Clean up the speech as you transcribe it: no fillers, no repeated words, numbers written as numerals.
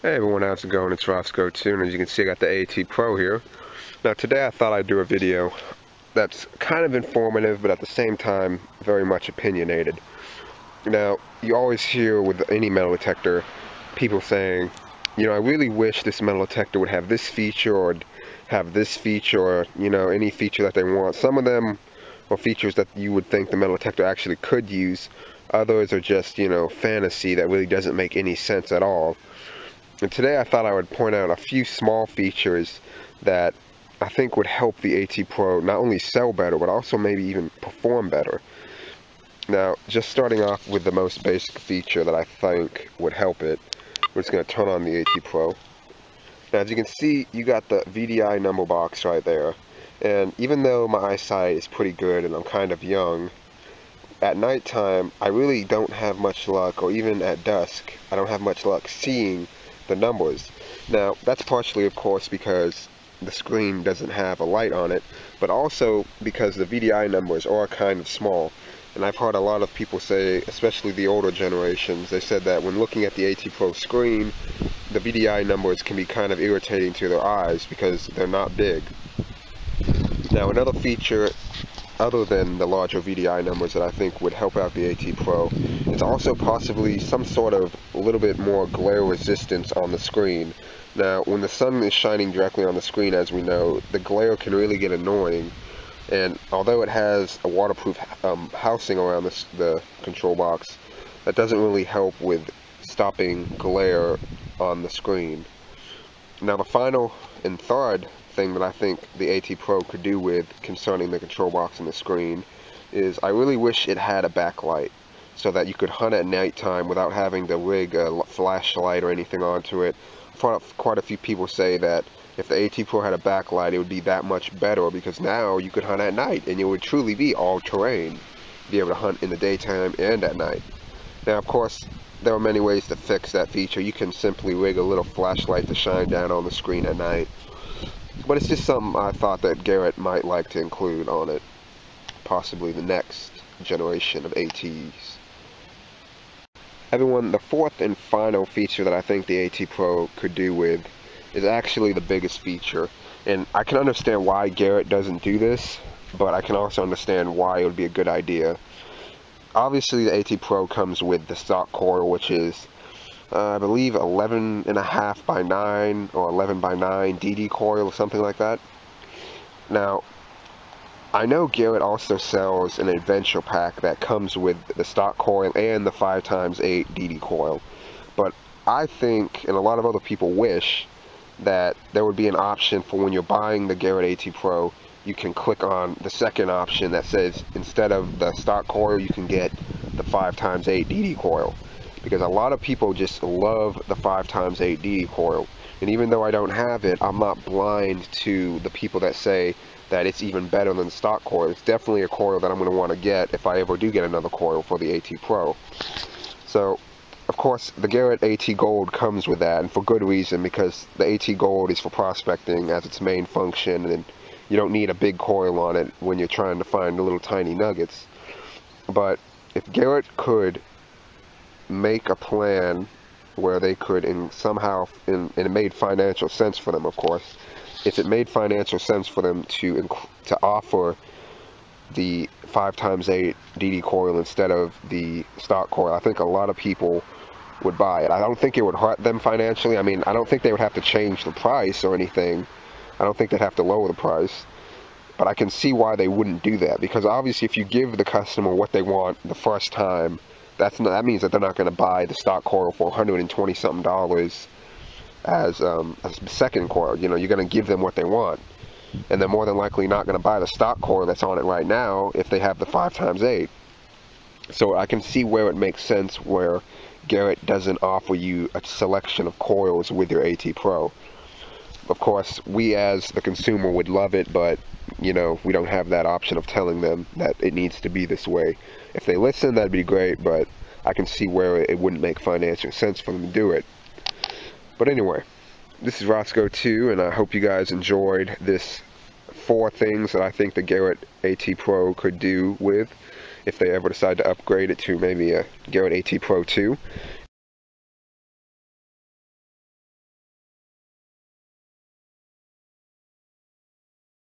Hey everyone, how's it going? It's Roscoe 2, and as you can see I got the AT Pro here. Now today I thought I'd do a video that's kind of informative, but at the same time very much opinionated. Now, you always hear with any metal detector people saying, you know, I really wish this metal detector would have this feature or have this feature or, you know, any feature that they want. Some of them are features that you would think the metal detector actually could use. Others are just, you know, fantasy that really doesn't make any sense at all. And today I thought I would point out a few small features that I think would help the AT Pro not only sell better, but also maybe even perform better. Now, just starting off with the most basic feature that I think would help it, we're just going to turn on the AT Pro. Now, as you can see, you got the VDI number box right there. And even though my eyesight is pretty good and I'm kind of young, at nighttime, I really don't have much luck, or even at dusk, I don't have much luck seeing the numbers. Now, that's partially, of course, because the screen doesn't have a light on it, but also because the VDI numbers are kind of small. And I've heard a lot of people say, especially the older generations, they said that when looking at the AT Pro screen, the VDI numbers can be kind of irritating to their eyes because they're not big. Now, another feature other than the larger VDI numbers that I think would help out the AT Pro is also possibly some sort of a little bit more glare resistance on the screen. Now, when the sun is shining directly on the screen, as we know, the glare can really get annoying, and although it has a waterproof housing around the control box, that doesn't really help with stopping glare on the screen. Now, the final and third thing that I think the AT Pro could do with concerning the control box and the screen is I really wish it had a backlight so that you could hunt at nighttime without having to rig a flashlight or anything onto it. Quite a few people say that if the AT Pro had a backlight, it would be that much better, because now you could hunt at night and it would truly be all terrain, be able to hunt in the daytime and at night. Now, of course, there are many ways to fix that feature. You can simply rig a little flashlight to shine down on the screen at night. But it's just something I thought that Garrett might like to include on it. Possibly the next generation of ATs. Everyone, the fourth and final feature that I think the AT Pro could do with is actually the biggest feature. And I can understand why Garrett doesn't do this, but I can also understand why it would be a good idea. Obviously, the AT Pro comes with the stock coil, which is I believe 11.5 by 9 or 11 by 9 DD coil or something like that. Now, I know Garrett also sells an adventure pack that comes with the stock coil and the 5x8 DD coil, but I think, and a lot of other people wish, that there would be an option for when you're buying the Garrett AT Pro, you can click on the second option that says instead of the stock coil, you can get the 5x8 DD coil. Because a lot of people just love the 5x8 DD coil. And even though I don't have it, I'm not blind to the people that say that it's even better than the stock coil. It's definitely a coil that I'm going to want to get if I ever do get another coil for the AT Pro. So, of course, the Garrett AT Gold comes with that, and for good reason, because the AT Gold is for prospecting as its main function, and you don't need a big coil on it when you're trying to find the little tiny nuggets. But if Garrett could make a plan where they could, and it made financial sense for them, of course, if it made financial sense for them to offer the 5x8 DD coil instead of the stock coil, I think a lot of people would buy it. I don't think it would hurt them financially. I mean, I don't think they would have to change the price or anything. I don't think they'd have to lower the price. But I can see why they wouldn't do that, because obviously if you give the customer what they want the first time, that means that they're not going to buy the stock coil for $120-something as a second coil. You know, you're going to give them what they want, and they're more than likely not going to buy the stock coil that's on it right now if they have the 5x8. So I can see where it makes sense where Garrett doesn't offer you a selection of coils with your AT Pro. Of course, we as the consumer would love it, but you know, we don't have that option of telling them that it needs to be this way. If they listen, that'd be great, but I can see where it wouldn't make financial sense for them to do it. But anyway, this is Roscoe 2, and I hope you guys enjoyed this 4 things that I think the Garrett AT Pro could do with if they ever decide to upgrade it to maybe a Garrett AT Pro 2.